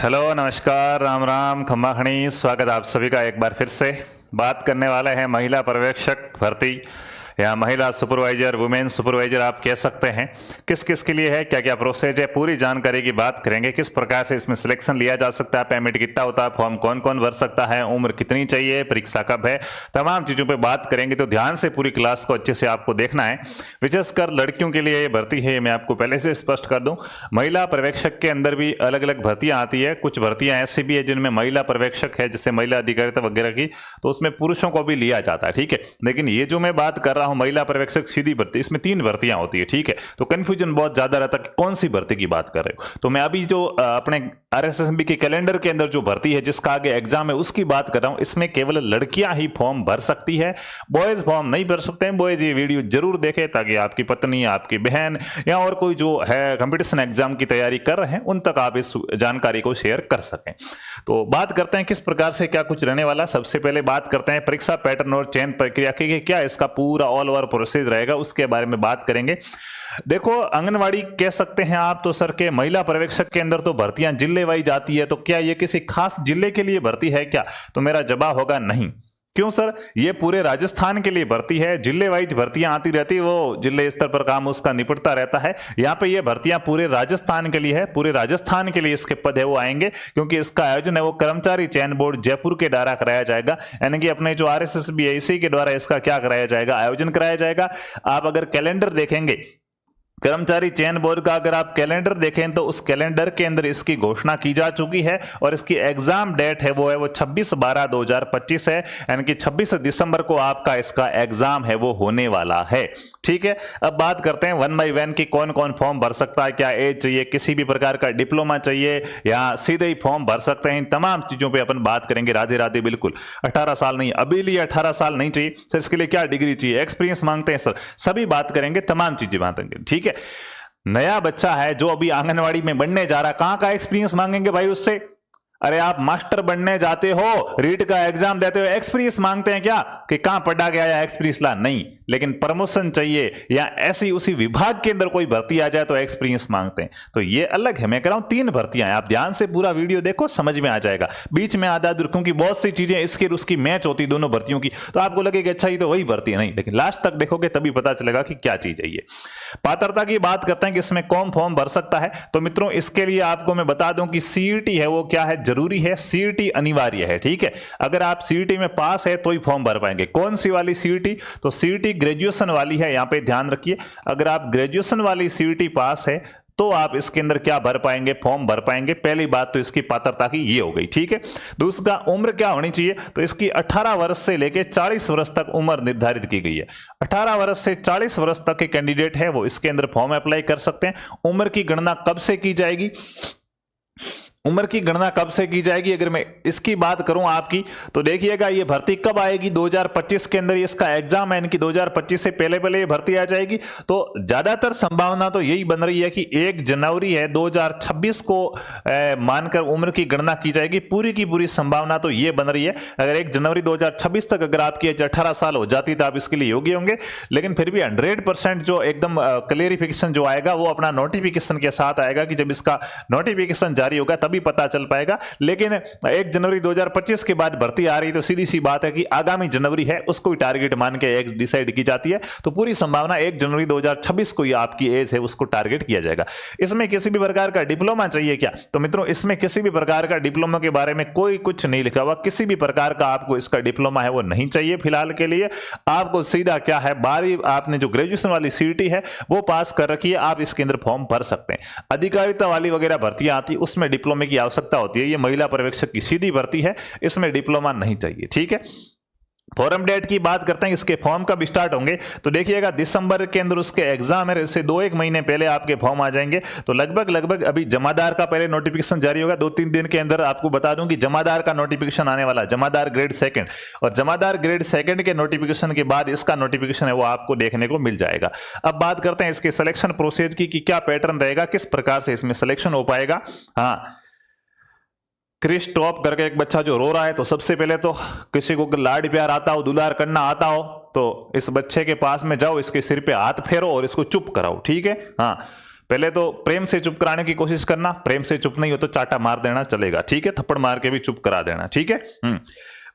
Hello नमस्कार राम राम खम्मा खणी स्वागत आप सभी का एक बार फिर से। बात करने वाले हैं महिला पर्यवेक्षक भर्ती या महिला सुपरवाइजर वुमेन सुपरवाइजर आप कह सकते हैं। किस किस के लिए है, क्या क्या प्रोसेस है, पूरी जानकारी की बात करेंगे। किस प्रकार से इसमें सिलेक्शन लिया जा सकता है, पेमेंट कितना होता है, फॉर्म कौन कौन भर सकता है, उम्र कितनी चाहिए, परीक्षा कब है, तमाम चीज़ों पे बात करेंगे। तो ध्यान से पूरी क्लास को अच्छे से आपको देखना है। विशेषकर लड़कियों के लिए ये भर्ती है, मैं आपको पहले से स्पष्ट कर दूं। महिला पर्यवेक्षक के अंदर भी अलग अलग भर्तियां आती है। कुछ भर्तियां ऐसी भी है जिनमें महिला पर्यवेक्षक है, जैसे महिला अधिकारिता वगैरह की, तो उसमें पुरुषों को भी लिया जाता है, ठीक है। लेकिन ये जो मैं बात कर रहा हूं महिला पर्यवेक्षक सीधी भर्ती, इसमें 3 भर्तियां होती है, ठीक है। तो कंफ्यूजन बहुत ज्यादा रहता है कि कौन सी भर्ती की बात कर रहे हो। तो मैं अभी जो अपने आरएसएसबी के कैलेंडर के अंदर जो भर्ती है जिसका आगे एग्जाम है उसकी बात कर रहा हूं। इसमें केवल लड़कियां ही फॉर्म भर सकती है, बॉयज फॉर्म नहीं भर सकते हैं। बॉयज ये वीडियो जरूर देखें ताकि आपकी पत्नी, आपकी बहन या और कोई जो है कंपटीशन एग्जाम की तैयारी कर रहे हैं उन तक आप इस जानकारी को शेयर कर सकें। तो बात करते हैं किस प्रकार से क्या कुछ रहने वाला। सबसे पहले बात करते हैं परीक्षा पैटर्न और चयन प्रक्रिया की, क्या इसका पूरा ऑल ओवर प्रोसेस रहेगा, उसके बारे में बात करेंगे। देखो, आंगनवाड़ी कह सकते हैं आप तो सर के महिला पर्यवेक्षक के अंदर तो भर्तियां जिले वाइज आती है। तो क्या ये किसी खास जिले के लिए भर्ती है क्या? तो मेरा जवाब होगा नहीं। क्यों सर? ये पूरे राजस्थान के लिए भर्ती है। जिले वाइज भर्तियां आती रहती है, वो जिले स्तर पर काम उसका निपटता रहता है। यहाँ पे ये भर्तियां पूरे राजस्थान के लिए है, पूरे राजस्थान के लिए इसके पद है वो आएंगे, क्योंकि इसका आयोजन है वो कर्मचारी चयन बोर्ड जयपुर के द्वारा कराया जाएगा। यानी कि अपने जो आरएसएसबी है इसी के द्वारा इसका क्या कराया जाएगा, आयोजन कराया जाएगा। आप अगर कैलेंडर देखेंगे कर्मचारी चयन बोर्ड का, अगर आप कैलेंडर देखें तो उस कैलेंडर के अंदर इसकी घोषणा की जा चुकी है और इसकी एग्जाम डेट है वो 26/12/2025 है। यानी कि 26 दिसंबर को आपका इसका एग्जाम है वो होने वाला है, ठीक है। अब बात करते हैं 1 बाई 1 की कौन कौन फॉर्म भर सकता है, क्या एज चाहिए, किसी भी प्रकार का डिप्लोमा चाहिए या सीधे ही फॉर्म भर सकते हैं, इन तमाम चीजों पर अपन बात करेंगे। राधे राधे। बिल्कुल 18 साल नहीं, अभी लिए 18 साल नहीं चाहिए सर, इसके लिए क्या डिग्री चाहिए, एक्सपीरियंस मांगते हैं सर, सभी बात करेंगे, तमाम चीजें बात करेंगे, ठीक है। नया बच्चा है जो अभी आंगनवाड़ी में बनने जा रहा, कहां का एक्सपीरियंस मांगेंगे भाई उससे? अरे आप मास्टर बनने जाते हो, रीट का एग्जाम देते हो, एक्सपीरियंस मांगते हैं क्या कि कहां पढ़ा गया या एक्सपीरियंस ला? नहीं। लेकिन प्रमोशन चाहिए या ऐसी उसी विभाग के अंदर कोई भर्ती आ जाए तो एक्सपीरियंस मांगते हैं। तो ये अलग है। मैं कह रहा हूं 3 भर्तियां हैं, आप ध्यान से पूरा वीडियो देखो, समझ में आ जाएगा। बीच में आधा दूर, क्योंकि बहुत सी चीजें इसकी और उसकी मैच होती दोनों भर्तियों की, तो आपको लगेगा अच्छा ये तो वही भर्ती है, नहीं। लेकिन लास्ट तक देखोगे तभी पता चलेगा कि क्या चीज है ये। पात्रता की बात करते हैं कि इसमें कौन फॉर्म भर सकता है। तो मित्रों, इसके लिए आपको मैं बता दूं कि सीईटी है वो क्या है, जरूरी है, सीईटी अनिवार्य है, ठीक है। अगर आप सीईटी में पास है तो ही फॉर्म भर पाएंगे। कौन सी वाली सीईटी? तो सीईटी ग्रेजुएशन वाली है, यहां पे ध्यान रखिए। अगर आप ग्रेजुएशन वाली सीईटी पास है तो आप इसके अंदर क्या भर पाएंगे, फॉर्म भर पाएंगे। पहली बात तो इसकी पात्रता की ये हो गई, ठीक है। दूसरा, उम्र क्या होनी चाहिए? तो इसकी 18 वर्ष से लेकर 40 वर्ष तक उम्र निर्धारित की गई है। 18 वर्ष से 40 वर्ष तक के कैंडिडेट है वो इसके अंदर फॉर्म अप्लाई कर सकते हैं। उम्र की गणना कब से की जाएगी? उम्र की गणना कब से की जाएगी? अगर मैं इसकी बात करूं आपकी, तो देखिएगा ये भर्ती कब आएगी, 2025 के अंदर इसका एग्जाम है, यानी कि 2025 से पहले पहले ये भर्ती आ जाएगी। तो ज्यादातर संभावना तो यही बन रही है कि 1 जनवरी है 2026 को मानकर उम्र की गणना की जाएगी। पूरी की पूरी संभावना तो ये बन रही है। अगर 1 जनवरी 2026 तक अगर आपकी एज 18 साल हो जाती तो आप इसके लिए योग्य होंगे। लेकिन फिर भी 100% जो एकदम क्लेरिफिकेशन जो आएगा वो अपना नोटिफिकेशन के साथ आएगा, कि जब इसका नोटिफिकेशन जारी होगा भी पता चल पाएगा। लेकिन 1 जनवरी 2025 के बाद भर्ती आ रही तो सीधी सी बात है कि आगामी जनवरी है उसको भी टारगेट मान के एक डिसाइड की जाती है। तो पूरी संभावना 1 जनवरी 2026 को ही आपकी एज है उसको टारगेट किया जाएगा। इसमें किसी भी प्रकार का डिप्लोमा चाहिए क्या? तो मित्रों, इसमें किसी भी प्रकार का डिप्लोमा के बारे में कोई कुछ नहीं लिखा हुआ। किसी भी प्रकार का आपको इसका डिप्लोमा है वो नहीं चाहिए फिलहाल के लिए। आपको सीधा क्या है, 12वीं आपने जो ग्रेजुएशन वाली सीईटी है वो पास कर रखी है, आप इसके अंदर फॉर्म भर सकते हैं। अधिकारिता वाली वगैरह भर्तियां आती उसमें डिप्लोमा की आवश्यकता होती है। ये महिला पर्यवेक्षक की सीधी भर्ती है, इसमें डिप्लोमा नहीं चाहिए, ठीक है। फॉर्म डेट की बात करते हैं, इसके फॉर्म कब स्टार्ट होंगे? तो देखिएगा दिसंबर के अंदर उसके एग्जाम है, इससे 2-1 महीने पहले आपके फॉर्म आ जाएंगे। तो लगभग अभी जमादार का पहले नोटिफिकेशन जारी होगा 2-3 दिन के अंदर। आपको बता दूं कि जमादार का नोटिफिकेशन आने वाला है, जमादार ग्रेड 2 और जमादार ग्रेड 2 के नोटिफिकेशन के बाद इसका नोटिफिकेशन है वो आपको देखने को मिल जाएगा। अब बात करते हैं इसके सिलेक्शन प्रोसेस की, कि क्या पैटर्न रहेगा, किस प्रकार से इसमें सिलेक्शन हो पाएगा। हाँ, क्रिश टॉप करके एक बच्चा जो रो रहा है, तो सबसे पहले तो किसी को लाड प्यार आता हो, दुलार करना आता हो, तो इस बच्चे के पास में जाओ, इसके सिर पे हाथ फेरो और इसको चुप कराओ, ठीक है। हाँ, पहले तो प्रेम से चुप कराने की कोशिश करना, प्रेम से चुप नहीं हो तो चाटा मार देना चलेगा, ठीक है, थप्पड़ मार के भी चुप करा देना, ठीक है।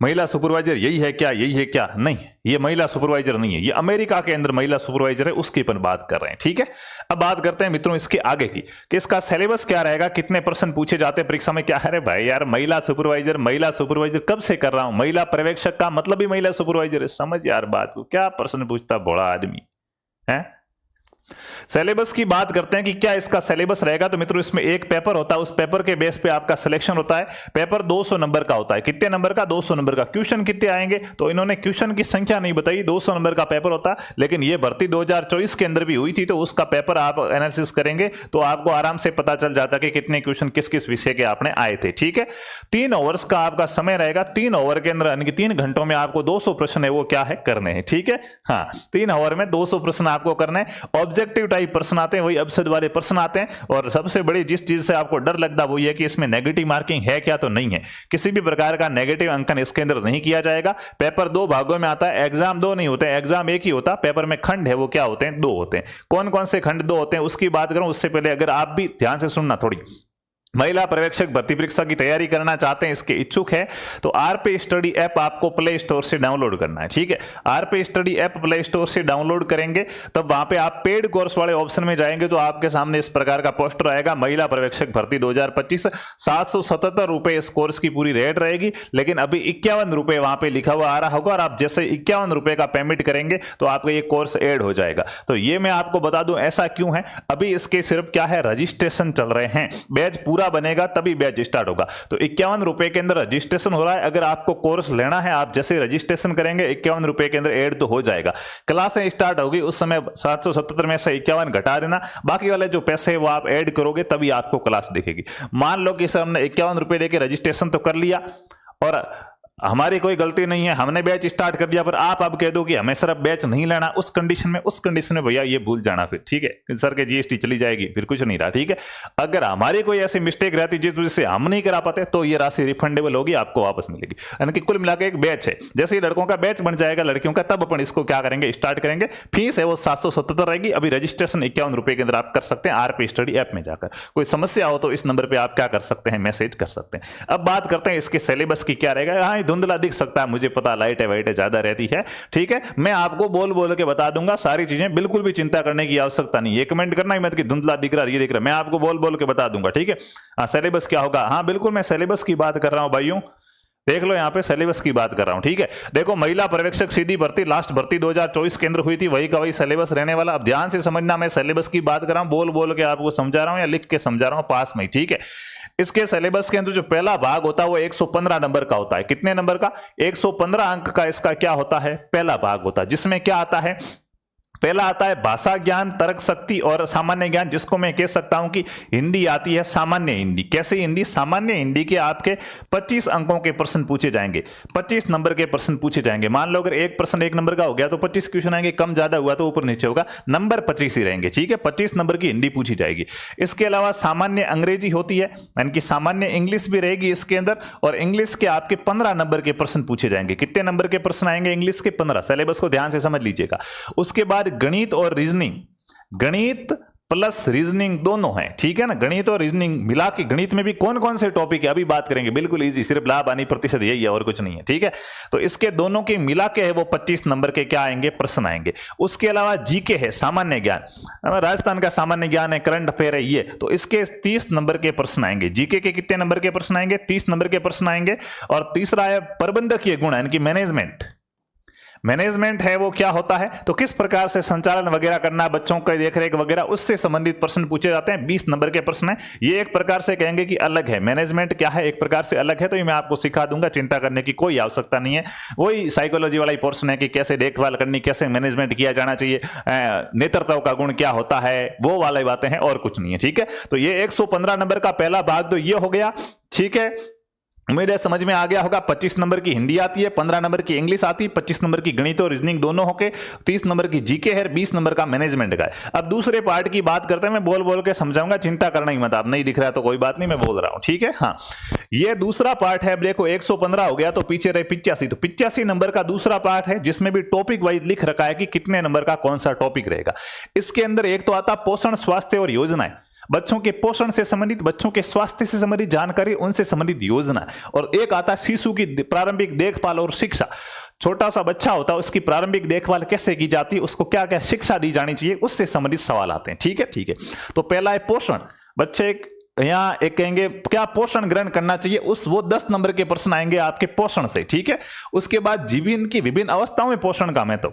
महिला सुपरवाइजर यही है क्या, यही है क्या? नहीं, ये महिला सुपरवाइजर नहीं है, ये अमेरिका के अंदर महिला सुपरवाइजर है, उसकी अपन बात कर रहे हैं, ठीक है। अब बात करते हैं मित्रों इसके आगे की कि इसका सिलेबस क्या रहेगा, कितने प्रश्न पूछे जाते हैं परीक्षा में, क्या है रे भाई यार, महिला सुपरवाइजर कब से कर रहा हूं, महिला पर्यवेक्षक का मतलब ही महिला सुपरवाइजर है, समझ यार बात को, क्या प्रश्न पूछता बड़ा आदमी है। सिलेबस की बात करते हैं कि क्या इसका सिलेबस रहेगा, तो मित्रों इसमें एक पेपर होता है, उस पेपर के बेस पे आपका सिलेक्शन होता है। पेपर 200 नंबर का होता है, कितने नंबर का, 200 नंबर का। क्वेश्चन कितने आएंगे, तो इन्होंने क्वेश्चन की संख्या नहीं बताई, 200 नंबर का पेपर होता है, लेकिन ये भर्ती 2024 के अंदर भी हुई थी, तो उसका पेपर आप एनालिसिस करेंगे तो आपको आराम से पता चल जाता कि कितने क्वेश्चन किस किस विषय के आपने आए थे, ठीक है। 3 ओवर्स का आपका समय रहेगा, 3 ओवर के अंदर यानी कि 3 घंटों में आपको 200 प्रश्न है वो क्या है करने हैं, ठीक है। हाँ, 3 ओवर में 200 प्रश्न आपको करने हैं। ऑब्जेक्टिव टाइप प्रश्न आते हैं, वही अवसद वाले प्रश्न आते हैं, और सबसे बड़ी जिस चीज से आपको डर लगता है वो ये कि इसमें नेगेटिव मार्किंग है क्या, तो नहीं है, किसी भी प्रकार का नेगेटिव अंकन इसके अंदर नहीं किया जाएगा। पेपर 2 भागों में आता है, एग्जाम 2 नहीं होते, एग्जाम एक ही होता, पेपर में खंड है वो क्या होते हैं, 2 होते हैं। कौन कौन से खंड 2 होते हैं उसकी बात करूं उससे पहले अगर आप भी ध्यान से सुनना, थोड़ी महिला पर्यवेक्षक भर्ती परीक्षा की तैयारी करना चाहते हैं, इसके इच्छुक है, तो आरपी स्टडी ऐप आपको प्ले स्टोर से डाउनलोड करना है, ठीक है। RP study app play store से डाउनलोड करेंगे तब वहां पे आप पेड कोर्स वाले ऑप्शन में जाएंगे तो आपके सामने इस प्रकार का पोस्टर आएगा, महिला पर्यवेक्षक भर्ती 2025, 777 रुपए इस कोर्स की पूरी रेट रहेगी, लेकिन अभी 51 रुपए वहां पे लिखा हुआ आ रहा होगा, और आप जैसे 51 रुपए का पेमेंट करेंगे तो आपका ये कोर्स ऐड हो जाएगा। तो ये मैं आपको बता दूं ऐसा क्यों है, अभी इसके सिर्फ क्या है, रजिस्ट्रेशन चल रहे हैं, बैच पूरा बनेगा तभी बैच स्टार्ट होगा। तो 51 रुपए के अंदर रजिस्ट्रेशन हो रहा है, अगर आपको कोर्स लेना है आप जैसे रजिस्ट्रेशन करेंगे 51 रुपए के अंदर ऐड तो हो जाएगा। क्लासें स्टार्ट होगी उस समय 777 में से 51 घटा देना, बाकी वाले जो पैसे है वो आप ऐड करोगे तभी आपको क्लास दिखेगी। मान लो कि सर हमने 51 रुपए लेके रजिस्ट्रेशन तो कर लिया और हमारी कोई गलती नहीं है, हमने बैच स्टार्ट कर दिया, पर आप अब कह दो कि हमें सर अब बैच नहीं लेना, उस कंडीशन में भैया ये भूल जाना फिर, ठीक है, सर के जीएसटी चली जाएगी, फिर कुछ नहीं रहा, ठीक है। अगर हमारी कोई ऐसी मिस्टेक रहती जिस वजह से हम नहीं करा पाते तो ये राशि रिफंडेबल होगी, आपको वापस मिलेगी। यानी कि कुल मिलाकर एक बैच है, जैसे ही लड़कों का बैच बन जाएगा लड़कियों का, तब अपन इसको क्या करेंगे, स्टार्ट करेंगे। फीस है वो 777 रहेगी, अभी रजिस्ट्रेशन 51 रुपए के अंदर आप कर सकते हैं आरपी स्टडी ऐप में जाकर। कोई समस्या हो तो इस नंबर पर आप क्या कर सकते हैं, मैसेज कर सकते हैं। अब बात करते हैं इसके सिलेबस की क्या रहेगा। हाँ, धुंधला दिख सकता है, मुझे पता, लाइट है वाइट है ज्यादा रहती है, ठीक है, मैं आपको बोल बोल के बता दूंगा सारी चीजें, बिल्कुल भी चिंता करने की आवश्यकता नहीं है। कमेंट करना ही मत कि धुंधला दिख रहा ये दिख रहा, मैं आपको बोल बोल के बता दूंगा, ठीक है। हाँ, सिलेबस क्या होगा, हाँ बिल्कुल मैं सिलेबस की बात कर रहा हूं भाइयों, देख लो यहाँ पे सिलेबस की बात कर रहा हूं, ठीक है। देखो महिला पर्यवेक्षक सीधी भर्ती लास्ट भर्ती 2024 के अंदर हुई थी, वही का वही सिलेबस रहने वाला। अब ध्यान से समझना, मैं सिलेबस की बात कर रहा हूं, बोल बोल के आपको समझा रहा हूं या लिख के समझा रहा हूं पास में, ठीक है। इसके सिलेबस के अंदर जो पहला भाग होता है वो 115 नंबर का होता है। कितने नंबर का, 115 अंक का इसका क्या होता है, पहला भाग होता है, जिसमें क्या आता है, पहला आता है भाषा ज्ञान, तर्क शक्ति और सामान्य ज्ञान, जिसको मैं कह सकता हूं कि हिंदी आती है, सामान्य हिंदी। कैसे हिंदी, सामान्य हिंदी के आपके 25 अंकों के प्रश्न पूछे जाएंगे, 25 नंबर के प्रश्न पूछे जाएंगे। मान लो अगर एक प्रश्न 1 नंबर का हो गया तो 25 क्वेश्चन आएंगे, कम ज्यादा हुआ तो ऊपर नीचे होगा, नंबर 25 ही रहेंगे, ठीक है। 25 नंबर की हिंदी पूछी जाएगी। इसके अलावा सामान्य अंग्रेजी होती है, यानी कि सामान्य इंग्लिश भी रहेगी इसके अंदर, और इंग्लिश के आपके 15 नंबर के प्रश्न पूछे जाएंगे। कितने नंबर के प्रश्न आएंगे, इंग्लिश के 15। सिलेबस को ध्यान से समझ लीजिएगा। उसके बाद गणित और रीजनिंग, गणित प्लस रीजनिंग दोनों है, ठीक है ना। गणित और रीजनिंग मिला के, गणित में भी कौन कौन से टॉपिक है अभी बात करेंगे, बिल्कुल इजी, सिर्फ लाभ हानि प्रतिशत यही है और कुछ नहीं है, ठीक है। तो इसके दोनों के मिला के है वो 25 नंबर के क्या आएंगे, प्रश्न आएंगे। उसके अलावा जीके है, सामान्य ज्ञान, राजस्थान का सामान्य ज्ञान है, करंट अफेयर है ये, तो इसके 30 नंबर के प्रश्न आएंगे। जीके के कितने नंबर के प्रश्न आएंगे, 30 नंबर के प्रश्न आएंगे। और तीसरा है प्रबंधकीय गुण, यानी कि मैनेजमेंट है वो क्या होता है, तो किस प्रकार से संचालन वगैरह करना, बच्चों का देखरेख वगैरह, उससे संबंधित प्रश्न पूछे जाते हैं। 20 नंबर के प्रश्न है। ये एक प्रकार से कहेंगे कि अलग है, मैनेजमेंट क्या है एक प्रकार से अलग है, तो ये मैं आपको सिखा दूंगा, चिंता करने की कोई आवश्यकता नहीं है। वही साइकोलॉजी वाला ही पोर्शन है कि कैसे देखभाल करनी, कैसे मैनेजमेंट किया जाना चाहिए, नेतृत्व का गुण क्या होता है, वो वाली बातें हैं और कुछ नहीं है, ठीक है। तो ये 115 नंबर का पहला भाग तो ये हो गया, ठीक है। उम्मीद है समझ में आ गया होगा। 25 नंबर की हिंदी आती है, 15 नंबर की इंग्लिश आती है, 25 नंबर की गणित और रीजनिंग दोनों होके, 30 नंबर की जीके है, 20 नंबर का मैनेजमेंट का है। अब दूसरे पार्ट की बात करते हैं, मैं बोल बोल के समझाऊंगा, चिंता करना ही मत, आप नहीं दिख रहा है तो कोई बात नहीं, मैं बोल रहा हूं, ठीक है। हाँ, ये दूसरा पार्ट है। देखो 115 हो गया तो पीछे रहे 85, तो 85 नंबर का दूसरा पार्ट है जिसमें भी टॉपिक वाइज लिख रखा है कि कितने नंबर का कौन सा टॉपिक रहेगा। इसके अंदर एक तो आता पोषण, स्वास्थ्य और योजनाएं, बच्चों के पोषण से संबंधित, बच्चों के स्वास्थ्य से संबंधित जानकारी, उनसे संबंधित योजना, और एक आता है शिशु की प्रारंभिक देखभाल और शिक्षा। छोटा सा बच्चा होता है, उसकी प्रारंभिक देखभाल कैसे की जाती है, उसको क्या क्या शिक्षा दी जानी चाहिए, उससे संबंधित सवाल आते हैं, ठीक है। ठीक है, तो पहला है पोषण। बच्चे यहां एक कहेंगे क्या पोषण ग्रहण करना चाहिए, उस वो 10 नंबर के प्रश्न आएंगे आपके पोषण से, ठीक है। उसके बाद जीवन की विभिन्न अवस्थाओं में पोषण का महत्व,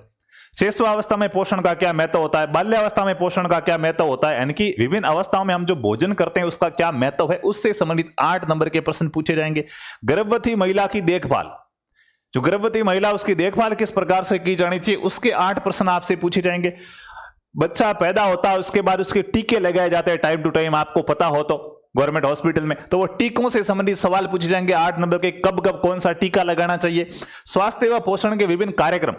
शिशुअवस्था में पोषण का क्या महत्व होता है, बाल्यावस्था में पोषण का क्या महत्व होता है, यानी कि विभिन्न अवस्थाओं में हम जो भोजन करते हैं उसका क्या महत्व है, उससे संबंधित 8 नंबर के प्रश्न पूछे जाएंगे। गर्भवती महिला की देखभाल, जो गर्भवती महिला उसकी देखभाल किस प्रकार से की जानी चाहिए, उसके 8 प्रश्न आपसे पूछे जाएंगे। बच्चा पैदा होता है उसके बाद उसके टीके लगाए जाते हैं टाइम टू टाइम, आपको पता हो तो गवर्नमेंट हॉस्पिटल में, तो वो टीकों से संबंधित सवाल पूछे जाएंगे 8 नंबर के, कब कब कौन सा टीका लगाना चाहिए। स्वास्थ्य व पोषण के विभिन्न कार्यक्रम,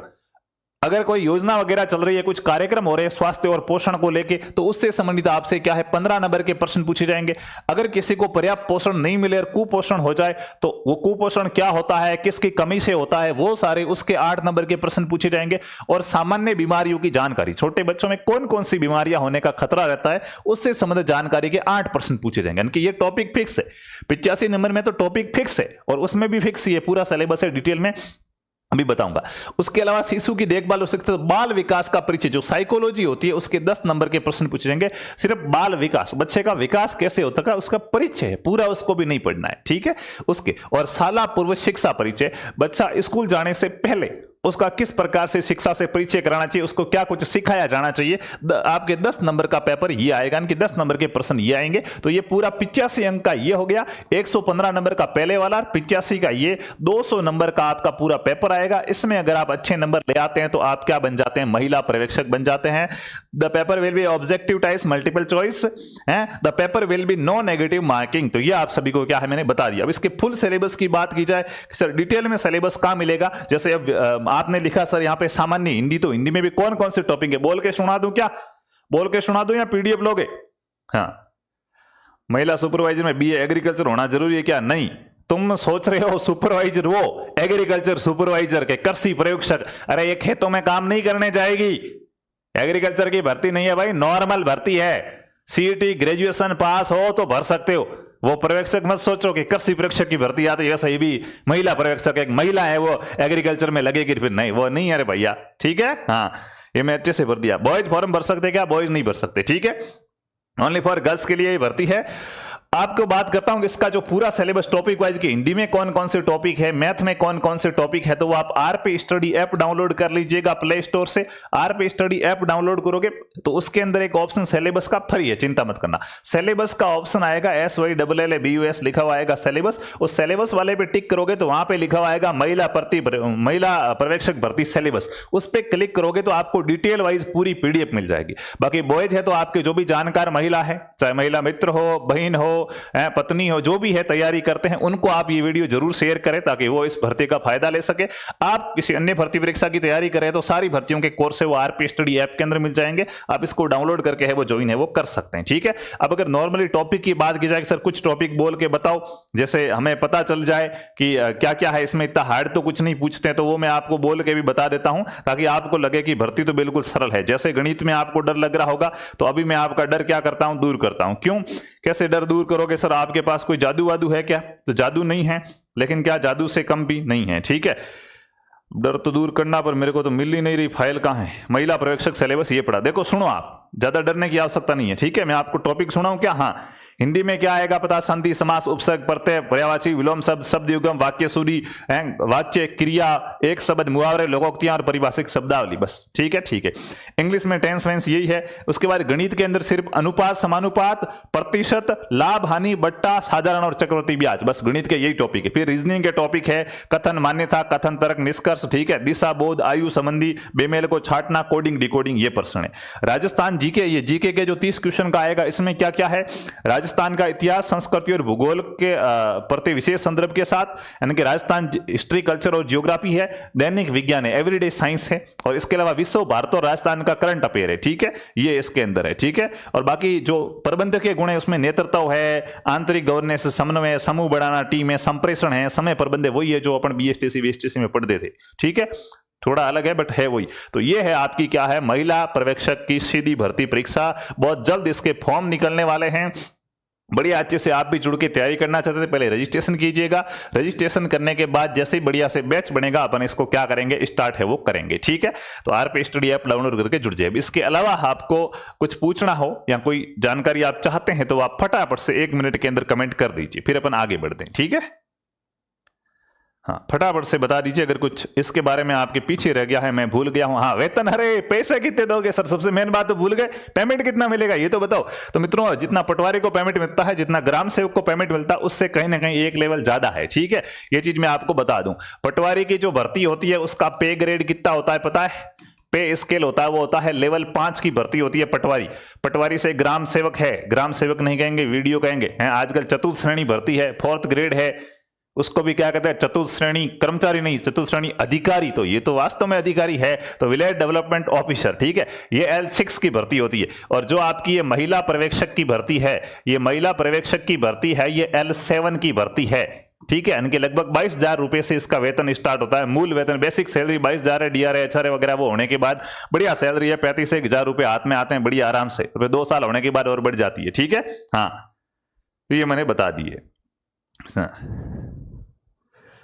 अगर कोई योजना वगैरह चल रही है, कुछ कार्यक्रम हो रहे हैं स्वास्थ्य और पोषण को लेके, तो उससे संबंधित आपसे क्या है 15 नंबर के प्रश्न पूछे जाएंगे। अगर किसी को पर्याप्त पोषण नहीं मिले और कुपोषण हो जाए तो वो कुपोषण क्या होता है, किसकी कमी से होता है, वो सारे उसके 8 नंबर के प्रश्न पूछे जाएंगे। और सामान्य बीमारियों की जानकारी, छोटे बच्चों में कौन कौन सी बीमारियां होने का खतरा रहता है, उससे संबंधित जानकारी के 8 प्रश्न पूछे जाएंगे। यानी कि ये टॉपिक फिक्स है, 85 नंबर में तो टॉपिक फिक्स है, और उसमें भी फिक्स ही है, पूरा सिलेबस है, डिटेल में अभी बताऊंगा। उसके अलावा शिशु की देखभाल हो सकती है, बाल विकास का परिचय, जो साइकोलॉजी होती है उसके 10 नंबर के प्रश्न पूछे जाएंगे। सिर्फ बाल विकास, बच्चे का विकास कैसे होता है उसका परिचय है, पूरा उसको भी नहीं पढ़ना है, ठीक है। उसके और शाला पूर्व शिक्षा परिचय, बच्चा स्कूल जाने से पहले उसका किस प्रकार से शिक्षा से परिचय कराना चाहिए, उसको क्या कुछ सिखाया जाना चाहिए। आपके 10 नंबर का पेपर ये आएगा, यानी कि 10 नंबर के प्रश्न ये आएंगे। तो ये पूरा 85 अंक का ये हो गया, 115 नंबर का पहले वाला, 85 का ये, 200 नंबर का आपका पूरा पेपर आएगा। इसमें अगर आप अच्छे नंबर ले आते हैं तो आप क्या बन जाते हैं, महिला पर्यवेक्षक बन जाते हैं। The paper will be objective type multiple choice है, the paper will be no negative marking. तो ये आप सभी को क्या है मैंने बता दिया। अब इसके फुल सिलेबस की बात की जाए, सर डिटेल में सिलेबस कहां मिलेगा, जैसे अब आपने लिखा सर यहाँ पे सामान्य हिंदी, तो हिंदी में भी कौन कौन से टॉपिक है, बोल के सुना दूं क्या, बोल के सुना दूं या पीडीएफ लोगे। हाँ, महिला सुपरवाइजर में बीए एग्रीकल्चर होना जरूरी है क्या, नहीं। तुम सोच रहे हो सुपरवाइजर वो एग्रीकल्चर सुपरवाइजर के, कृषि प्रयोगशाला, अरे ये खेतों में काम नहीं करने जाएगी, एग्रीकल्चर की भर्ती नहीं है भाई, नॉर्मल भर्ती है। सीईटी ग्रेजुएशन पास हो तो भर सकते हो, वो पर्यवेक्षक मत सोचो कि कृषि पर्यवेक्षक की भर्ती आती है, वैसे ही भी महिला पर्यवेक्षक एक महिला है वो एग्रीकल्चर में लगेगी, फिर नहीं, वो नहीं है रे भैया, ठीक है। हाँ, ये मैं अच्छे से भर दिया। बॉयज फॉर्म भर सकते क्या, बॉयज नहीं भर सकते, ठीक है, ओनली फॉर गर्ल्स के लिए ही भर्ती है। आपको बात करता हूं कि इसका जो पूरा सिलेबस टॉपिक वाइज की हिंदी में कौन कौन से टॉपिक है, मैथ में कौन कौन से टॉपिक है, तो वो आप आरपी स्टडी ऐप डाउनलोड कर लीजिएगा प्ले स्टोर से। आरपी स्टडी ऐप डाउनलोड करोगे तो उसके अंदर एक ऑप्शन सिलेबस का फ्री है, चिंता मत करना। सिलेबस का ऑप्शन आएगा SYLLABUS लिखा हुआ आएगा सिलेबस, उस सिलेबस वाले पे टिक करोगे तो वहां पे लिखा हुआ आएगा महिला पर्यवेक्षक भर्ती सिलेबस, उस पर क्लिक करोगे तो आपको डिटेल वाइज पूरी पीडीएफ मिल जाएगी। बाकी बॉयज है तो आपके जो भी जानकार महिला है, चाहे महिला मित्र हो, बहन हो, पत्नी हो, जो भी है तैयारी करते हैं, उनको आप ये वीडियो जरूर शेयर करें ताकि वो इस भर्ती का फायदा ले सके। आप किसी अन्य भर्ती परीक्षा की तैयारी करें तो सारी भर्तियों के कोर्स है वो आरपी स्टडी ऐप के अंदर मिल जाएंगे, आप इसको डाउनलोड करके है वो ज्वाइन है वो कर सकते हैं, ठीक है। अब अगर नॉर्मली टॉपिक की बात की जाए, सर कुछ टॉपिक बोल के बताओ, जैसे हमें पता चल जाए कि क्या क्या है इसमें, इतना हार्ड तो कुछ नहीं पूछते हैं, तो वो मैं आपको बोल के भी बता देता हूं ताकि आपको लगे कि भर्ती तो बिल्कुल सरल है। जैसे गणित में आपको डर लग रहा होगा, तो अभी मैं आपका डर क्या करता हूं, दूर करता हूं। क्यों, कैसे डर दूर करोगे, सर आपके पास कोई जादू वादू है क्या, तो जादू नहीं है, लेकिन क्या जादू से कम भी नहीं है, ठीक है। डर तो दूर करना, पर मेरे को तो मिल ही नहीं रही, फाइल कहां है, महिला पर्यवेक्षक सिलेबस ये पढ़ा। देखो सुनो, आप ज्यादा डरने की आवश्यकता नहीं है, ठीक है। मैं आपको टॉपिक सुनाऊं क्या, हाँ हिंदी में क्या आएगा पता, संधि, समास, उपसर्ग, प्रत्यय, पर्यायवाची, विलोम शब्द, शब्द युगम, वाक्य सूरी, वाच्य, क्रिया, एक शब्द, मुहावरे, लोकोक्तियां और परिभाषिक शब्दावली, बस, ठीक है ठीक है। इंग्लिश में टेंस वेंस यही है। उसके बाद गणित के अंदर सिर्फ अनुपात, समानुपात, प्रतिशत, लाभ हानि, बट्टा, साधारण और चक्रवर्ती ब्याज, बस गणित के यही टॉपिक है। फिर रीजनिंग के टॉपिक है कथन, मान्यता, कथन, तर्क, निष्कर्ष, ठीक है, दिशा, बोध, आयु संबंधी, बेमेल को छाटना, कोडिंग, डिकोडिंग, ये प्रश्न है। राजस्थान जीके, ये जीके के जो 30 क्वेश्चन का आएगा, इसमें क्या क्या है, राजस्थान का इतिहास, संस्कृति और भूगोल के प्रति विशेष संदर्भ के साथ, यानी कि राजस्थान हिस्ट्री, कल्चर और जियोग्राफी है। दैनिक विज्ञान है, एवरीडे साइंस है। और इसके अलावा विश्व, भारत और राजस्थान का करंट अफेयर है, ठीक है, ये इसके अंदर है, ठीक है। और बाकी जो प्रबंधकीय गुण है उसमें नेतृत्व है, आंतरिक गवर्नेंस, समन्वय, समूह बढ़ाना, टीम है, संप्रेषण है, समय प्रबंध है, वही है जो अपन बीएसटीसी में पढ़ते थे, ठीक है। थोड़ा अलग है बट है वही। तो ये है आपकी क्या है, महिला पर्यवेक्षक की सीधी भर्ती परीक्षा। बहुत जल्द इसके फॉर्म निकलने वाले हैं। बढ़िया अच्छे से आप भी जुड़ के तैयारी करना चाहते थे, पहले रजिस्ट्रेशन कीजिएगा। रजिस्ट्रेशन करने के बाद जैसे ही बढ़िया से बैच बनेगा, अपन इसको क्या करेंगे, स्टार्ट है वो करेंगे, ठीक है। तो आरपी स्टडी ऐप डाउनलोड करके जुड़ जाए। इसके अलावा आपको कुछ पूछना हो या कोई जानकारी आप चाहते हैं तो आप फटाफट से 1 मिनट के अंदर कमेंट कर दीजिए, फिर अपन आगे बढ़ते हैं, ठीक है। हाँ, फटाफट से बता दीजिए अगर कुछ इसके बारे में आपके पीछे रह गया है, मैं भूल गया हूं। हाँ, वेतन, अरे पैसे कितने दोगे सर, सबसे मेन बात तो भूल गए, पेमेंट कितना मिलेगा ये तो बताओ। तो मित्रों, जितना पटवारी को पेमेंट मिलता है, जितना ग्राम सेवक को पेमेंट मिलता है, उससे कहीं ना कहीं एक लेवल ज्यादा है, ठीक है। ये चीज मैं आपको बता दूं। पटवारी की जो भर्ती होती है उसका पे ग्रेड कितना होता है पता है? पे स्केल होता है, वो होता है लेवल 5 की भर्ती होती है पटवारी। पटवारी से ग्राम सेवक है, ग्राम सेवक नहीं कहेंगे, वीडियो कहेंगे। आजकल चतुर्थ श्रेणी भर्ती है, 4th ग्रेड है, उसको भी क्या कहते हैं, चतुर्थ श्रेणी कर्मचारी नहीं, चतुर्थ श्रेणी अधिकारी। तो ये तो वास्तव में अधिकारी है, तो विलेज डेवलपमेंट ऑफिसर, ठीक है। ये L6 की भर्ती होती है। और जो आपकी ये महिला पर्यवेक्षक की भर्ती है, ये महिला पर्यवेक्षक की भर्ती है, ये L7 की भर्ती है, ठीक है। इनके लगभग 22,000 रुपए से इसका वेतन स्टार्ट होता है। मूल वेतन, बेसिक सैलरी 22,000 है, डीआरए, एचआरए वगैरह वो होने के बाद बढ़िया सैलरी है, 35,000 रुपए हाथ में आते हैं बढ़िया आराम से। 2 साल होने के बाद और बढ़ जाती है, ठीक है। हाँ, तो ये मैंने बता दिए।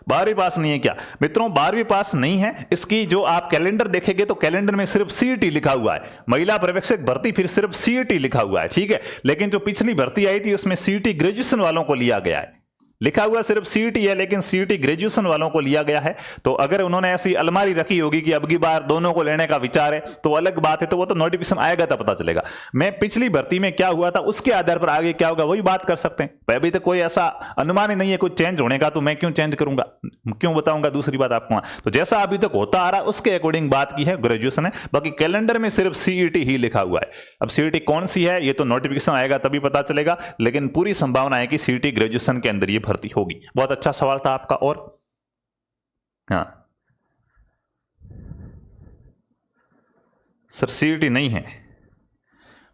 12वीं पास नहीं है क्या मित्रों? 12वीं पास नहीं है। इसकी जो आप कैलेंडर देखेंगे तो कैलेंडर में सिर्फ सीईटी लिखा हुआ है, महिला पर्यवेक्षक भर्ती, फिर सिर्फ सीईटी लिखा हुआ है, ठीक है। लेकिन जो पिछली भर्ती आई थी उसमें सीईटी ग्रेजुएशन वालों को लिया गया है। लिखा हुआ सिर्फ सीईटी है, लेकिन सीईटी ग्रेजुएशन वालों को लिया गया है। तो अगर उन्होंने ऐसी अलमारी रखी होगी कि अब की बार दोनों को लेने का विचार है, तो अलग बात है, तो वो तो नोटिफिकेशन आएगा तब पता चलेगा। मैं पिछली भर्ती में क्या हुआ था उसके आधार पर आगे क्या होगा वही बात कर सकते हैं। अभी तक कोई ऐसा अनुमान ही नहीं है कुछ चेंज होने का, तो मैं क्यों चेंज करूंगा, क्यों बताऊंगा दूसरी बात आपको। तो जैसा अभी तक होता आ रहा है उसके अकॉर्डिंग बात की है, ग्रेजुएशन है। बाकी कैलेंडर में सिर्फ सीईटी ही लिखा हुआ है। अब सीईटी कौन सी है ये तो नोटिफिकेशन आएगा तभी पता चलेगा, लेकिन पूरी संभावना है कि सीईटी ग्रेजुएशन के अंदर ये भर्ती होगी। बहुत अच्छा सवाल था आपका। और हाँ सर, सीईटी नहीं है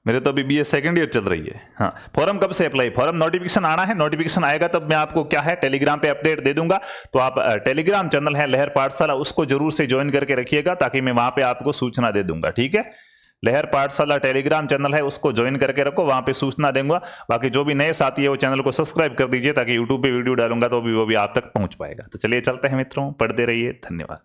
मेरे तो अभी बीए सेकंड ईयर चल रही है। हाँ, फॉर्म कब से अप्लाई? फॉर्म नोटिफिकेशन आना है, नोटिफिकेशन आएगा तब मैं आपको क्या है टेलीग्राम पे अपडेट दे दूंगा। तो आप टेलीग्राम चैनल है लहर पाठशाला, उसको जरूर से ज्वाइन करके रखिएगा ताकि मैं वहां पे आपको सूचना दे दूंगा, ठीक है। लहर पाठशाला टेलीग्राम चैनल है, उसको ज्वाइन करके रखो, वहां पे सूचना दूंगा। बाकी जो भी नए साथी है वो चैनल को सब्सक्राइब कर दीजिए ताकि यूट्यूब पे वीडियो डालूंगा तो वो भी आप तक पहुंच पाएगा। तो चलिए चलते हैं मित्रों, पढ़ते रहिए, धन्यवाद।